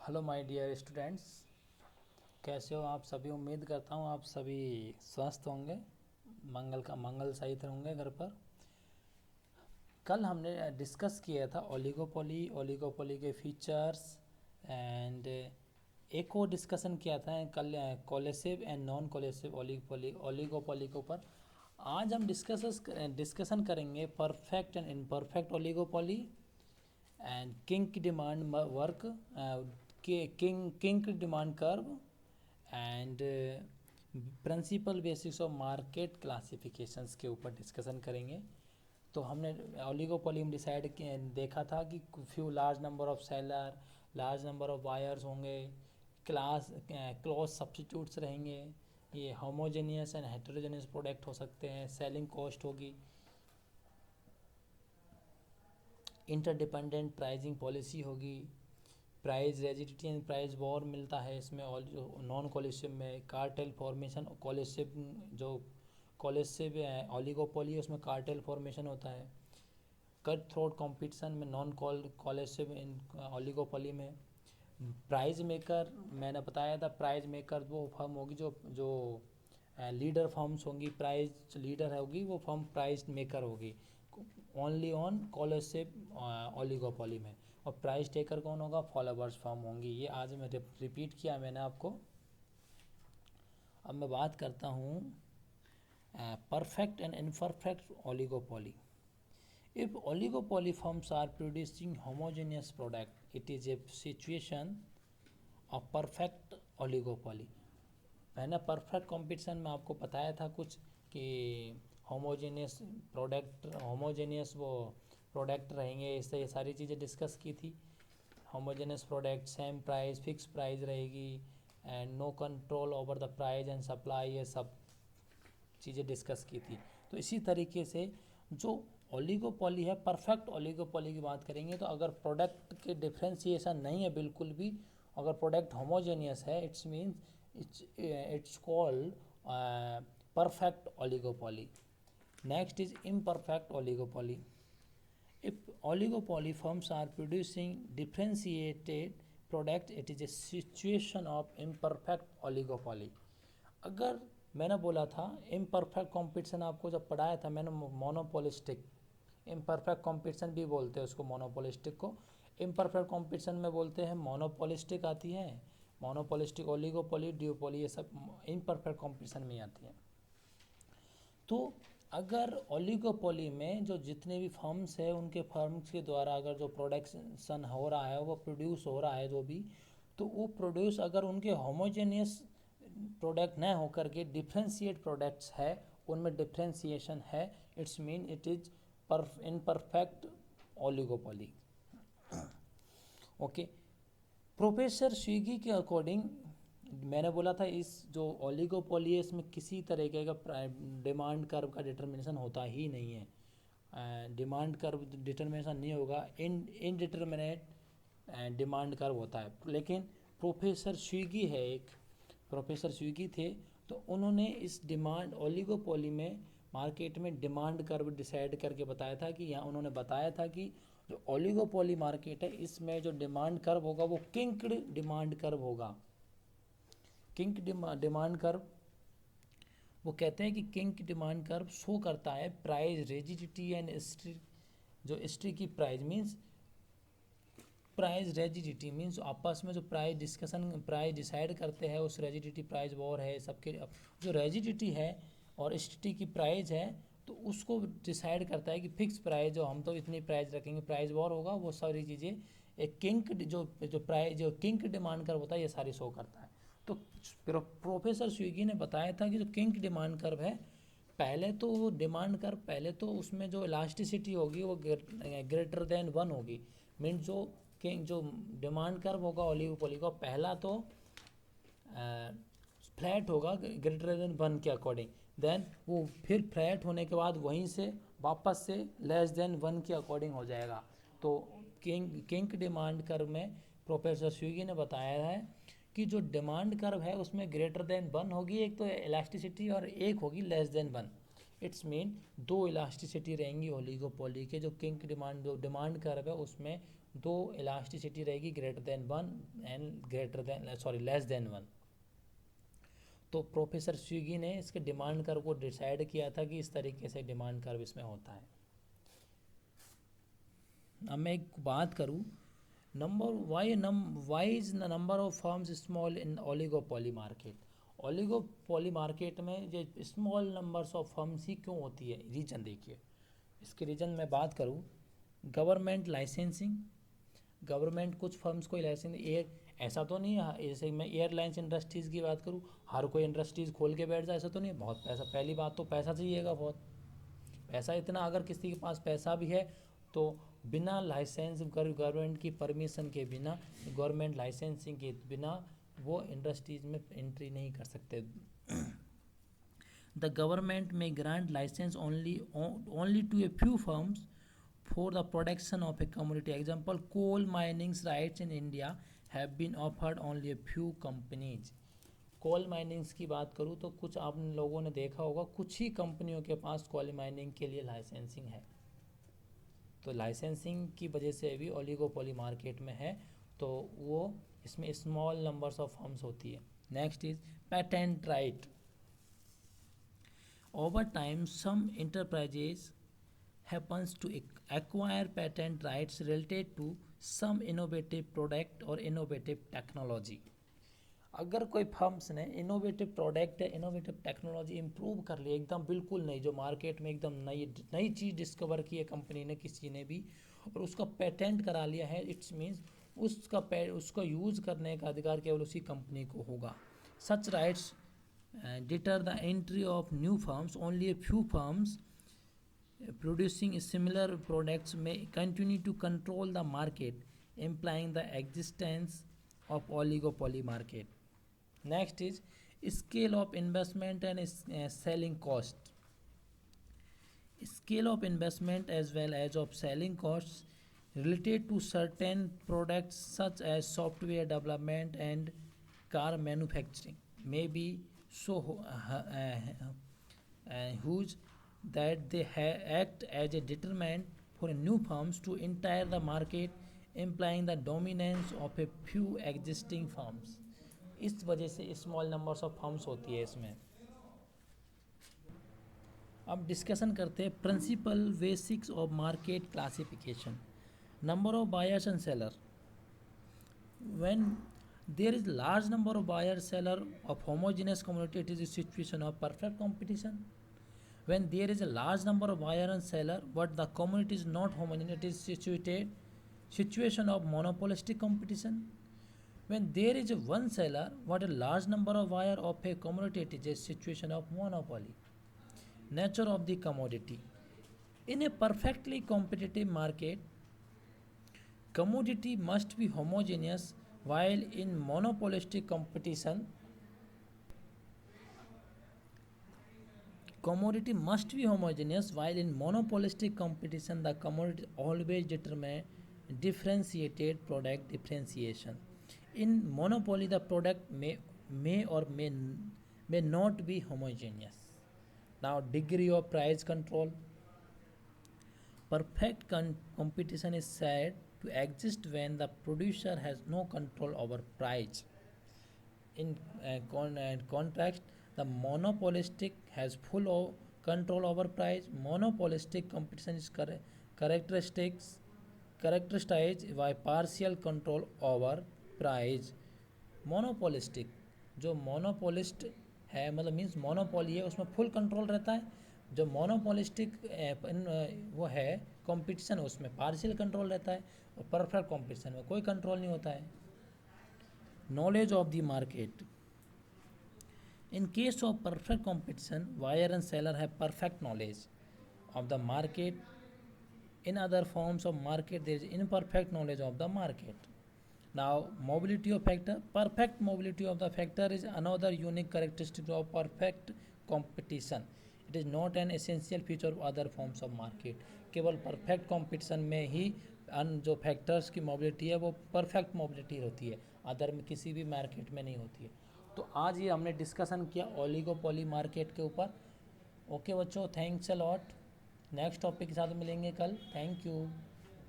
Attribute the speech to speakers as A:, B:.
A: Hello my dear students, कैसे हो आप सभी। उम्मीद करता हूँ आप सभी स्वस्थ होंगे, मंगल सहित होंगे घर पर। कल हमने डिस्कस किया था ओलिगोपोली के फीचर्स एंड एक और डिस्कशन किया था कल collusive and non collusive oligopoly के ऊपर। आज हम डिस्कशन करेंगे perfect and imperfect oligopoly and kink demand work, kink demand curve and principle basics of market classifications के ऊपर डिस्कशन करेंगे। तो हमने ओलिगोपोली में देखा था कि few large number of seller, large number of buyers होंगे, क्लॉज सब्स्टिट्यूट्स रहेंगे, ये होमोजेनियस एंड हेटेरोजेनियस प्रोडक्ट हो सकते हैं, सेलिंग कॉस्ट होगी, इंटरडिपेंडेंट प्राइसिंग पॉलिसी होगी, price rigidity and price war मिलता है इसमें। और जो नॉन कोलिसिव में कार्टेल फॉर्मेशन, कोलिसिव ओलिगोपोली उसमें कार्टेल फॉर्मेशन होता है। कट थ्रोट कॉम्पिटिशन में नॉन कोलिसिव ओलिगोपोली में। प्राइस मेकर मैंने बताया था, प्राइस मेकर वो फर्म होगी जो जो लीडर फर्म्स होंगी, प्राइस लीडर होगी वो फर्म प्राइस मेकर होगी ओनली ऑन कोलिसिव ओलिगोपोली में। और प्राइस टेकर कौन होगा, फॉलोवर्स फर्म होंगी। ये आज मैं रिपीट किया मैंने आपको। अब मैं बात करता हूँ perfect and imperfect oligopoly. If oligopoly firms are producing homogeneous product, it is a situation of perfect oligopoly. मैंने परफेक्ट कंपटीशन में आपको बताया था कुछ कि होमोजेनियस वो प्रोडक्ट रहेंगे, इससे ये सारी चीज़ें डिस्कस की थी। Homogeneous product, same price, fix price रहेगी and no control over the price and supply, ये सब चीज़ें डिस्कस की थी। तो इसी तरीके से जो ओलिगोपोली है, परफेक्ट ओलिगोपोली की बात करेंगे तो अगर प्रोडक्ट के डिफ्रेंसिएशन नहीं है बिल्कुल भी, अगर प्रोडक्ट होमोजेनियस है, it's means it's called perfect oligopoly. Next is imperfect oligopoly. If oligopoly firms are producing differentiated product, it is a situation of imperfect oligopoly. अगर मैंने बोला था इम्परफेक्ट कॉम्पिटिशन, आपको जब पढ़ाया था मैंने मोनोपोलिस्टिक, इम्परफेक्ट कॉम्पिटिशन भी बोलते हैं उसको, मोनोपोलिस्टिक को। इम्परफेक्ट कॉम्पिटिशन में बोलते हैं मोनोपोलिस्टिक आती है, मोनोपोलिस्टिक, ओलिगोपोली, ड्यूपोली, ये सब इम्परफेक्ट कॉम्पिटिशन में आती है। तो अगर ओलिगोपोली में जो जितने भी फर्म्स है उनके फर्म्स के द्वारा अगर जो प्रोडक्शन हो रहा है, वो प्रोड्यूस हो रहा है जो भी, तो वो प्रोड्यूस अगर उनके होमोजेनियस प्रोडक्ट न होकर के डिफ्रेंशिएट प्रोडक्ट्स है, उनमें डिफ्रेंशिएशन है, it's mean it is imperfect oligopoly. Okay, professor Swiggy के अकॉर्डिंग मैंने बोला था इस जो ओलिगोपोली है इसमें किसी तरीके का डिमांड कर्व का डिटर्मिनेशन होता ही नहीं है। डिमांड कर्व डिटर्मिनेशन नहीं होगा, इनडिटर्मिनेट डिमांड कर्व होता है। लेकिन प्रोफेसर स्विगी है, एक प्रोफेसर स्विगी थे, तो उन्होंने इस डिमांड ओलिगोपोली में मार्केट में डिमांड कर्व डिसाइड करके बताया था कि यहाँ उन्होंने बताया था कि जो ओलिगोपोली मार्केट है इसमें जो डिमांड कर्व होगा वो किंक्ड डिमांड कर्व होगा। किंक डिमांड कर्व, वो कहते हैं कि किंक डिमांड कर्व शो करता है प्राइस रेजिडिटी एंड हिस्ट्री। जो हिस्ट्री की price means price rigidity means आपस में जो प्राइस डिसाइड करते हैं उस रेजिडिटी प्राइस वॉर है सबके। जो रेजिडिटी है और हिस्ट्री की प्राइस है तो उसको डिसाइड करता है कि फिक्स प्राइस, जो हम तो इतनी प्राइस रखेंगे, प्राइस वॉर होगा, वो सारी चीज़ें एक किंक जो किंक डिमांड कर्व होता है ये सारी शो करता है। तो प्रोफेसर स्विगी ने बताया था कि जो किंक डिमांड कर्व है, पहले तो वो डिमांड कर्व, पहले तो उसमें जो इलास्टिसिटी होगी वो ग्रेटर देन 1 होगी। मीन जो डिमांड कर्व होगा ओलिगोपोली का, पहला तो फ्लैट होगा ग्रेटर देन 1 के अकॉर्डिंग, देन वो फिर फ्लैट होने के बाद वहीं से वापस से लेस देन 1 के अकॉर्डिंग हो जाएगा। तो किंक डिमांड कर्व में प्रोफेसर स्विगी ने बताया है कि जो डिमांड कर्व है उसमें ग्रेटर देन 1 होगी, एक तो इलास्टिसिटी, और एक होगी less than 1। It's mean 2 elasticity रहेंगी ओलिगोपोली के। जो किंक डिमांड जो डिमांड कर्व है उसमें दो इलास्टिसिटी रहेगी greater than 1 and less than 1। तो प्रोफेसर स्विगी ने इसके डिमांड कर्व को डिसाइड किया था कि इस तरीके से डिमांड कर्व इसमें होता है। अब मैं एक बात करूँ, why is number of firms small in oligopoly market. Oligopoly market में जो स्मॉल नंबर्स ऑफ फर्म्स ही क्यों होती है, रीजन देखिए। इसके रीजन में बात करूँ, गवर्नमेंट लाइसेंसिंग, गवर्नमेंट कुछ फर्म्स को लाइसेंस ऐसा तो नहीं है, जैसे मैं एयरलाइंस इंडस्ट्रीज़ की बात करूँ, हर कोई इंडस्ट्रीज़ खोल के बैठ जाए, ऐसा तो नहीं है। बहुत पैसा, पहली बात तो पैसा चाहिएगा, बहुत पैसा, इतना अगर किसी के पास पैसा भी है तो बिना लाइसेंस, गवर्नमेंट की परमिशन के बिना, गवर्नमेंट लाइसेंसिंग के बिना वो इंडस्ट्रीज़ में एंट्री नहीं कर सकते। The government may grant license only to a few firms for the production of a commodity. Example, coal mining's rights in India have been offered only a few companies. Coal minings की बात करूँ तो कुछ आप लोगों ने देखा होगा, कुछ ही कंपनियों के पास कोल माइनिंग के लिए लाइसेंसिंग है। तो लाइसेंसिंग की वजह से भी ओलिगोपोली मार्केट में है, तो वो इसमें स्मॉल नंबर्स ऑफ फर्म्स होती है। Next is patent right. Over time some enterprises happens to acquire patent rights related to some innovative product or innovative technology. अगर कोई फर्म्स ने इनोवेटिव प्रोडक्ट है, इनोवेटिव टेक्नोलॉजी इम्प्रूव कर ली, एकदम बिल्कुल नई, जो मार्केट में एकदम नई चीज़ डिस्कवर की है कंपनी ने, किसी ने भी, और उसका पेटेंट करा लिया है, इट्स मीन्स उसका यूज़ करने का अधिकार केवल उसी कंपनी को होगा। सच rights deter the entry of new firms. Only a few firms producing similar products may continue to control the market, implying the existence of oligopoly market. Next is scale of investment and selling cost. Scale of investment as well as of selling costs related to certain products such as software development and car manufacturing may be so huge that they act as a determinant for new firms to enter the market, implying the dominance of a few existing firms. इस वजह से small numbers of firms होती है इसमें। अब discussion करते हैं principle basics of market classification. Number of buyers and seller. When there is large number of buyer seller of homogeneous community, it is a situation of perfect competition. When there is a large number of buyer and seller but the community is not homogeneous, it is situation of monopolistic competition. When there is one seller but a large number of buyer of a commodity, it is a situation of monopoly. Nature of the commodity. In a perfectly competitive market, commodity must be homogeneous, while in monopolistic competition, commodity must be homogeneous, while in monopolistic competition the commodity always determine differentiated product differentiation. In monopoly the product may or may not be homogeneous. Now degree of price control. Perfect competition is said to exist when the producer has no control over price. In contrast, the monopolistic has full control over price. Monopolistic competition is characterized by partial control over price. Monopolistic, जो monopolist है मतलब means monopoly है, उसमें full control रहता है। जो monopolistic वो है कंपटीशन, उसमें पार्शियल कंट्रोल रहता है, और परफेक्ट कंपटीशन में कोई कंट्रोल नहीं होता है। Knowledge of the market. In case of perfect competition, buyer and seller have perfect knowledge of the market. In other forms of market, there is imperfect knowledge of the market. Now, mobility of factor. Perfect mobility of the factor is another unique characteristic of perfect competition. It is not an essential feature of other forms of market. केवल perfect competition में ही जो factors की mobility है वो perfect mobility होती है, other में किसी भी मार्केट में नहीं होती है। तो आज ये हमने डिस्कशन किया ओलिगोपोली मार्केट के ऊपर। ओके बच्चों, thanks a lot. Next topic के साथ मिलेंगे कल। Thank you.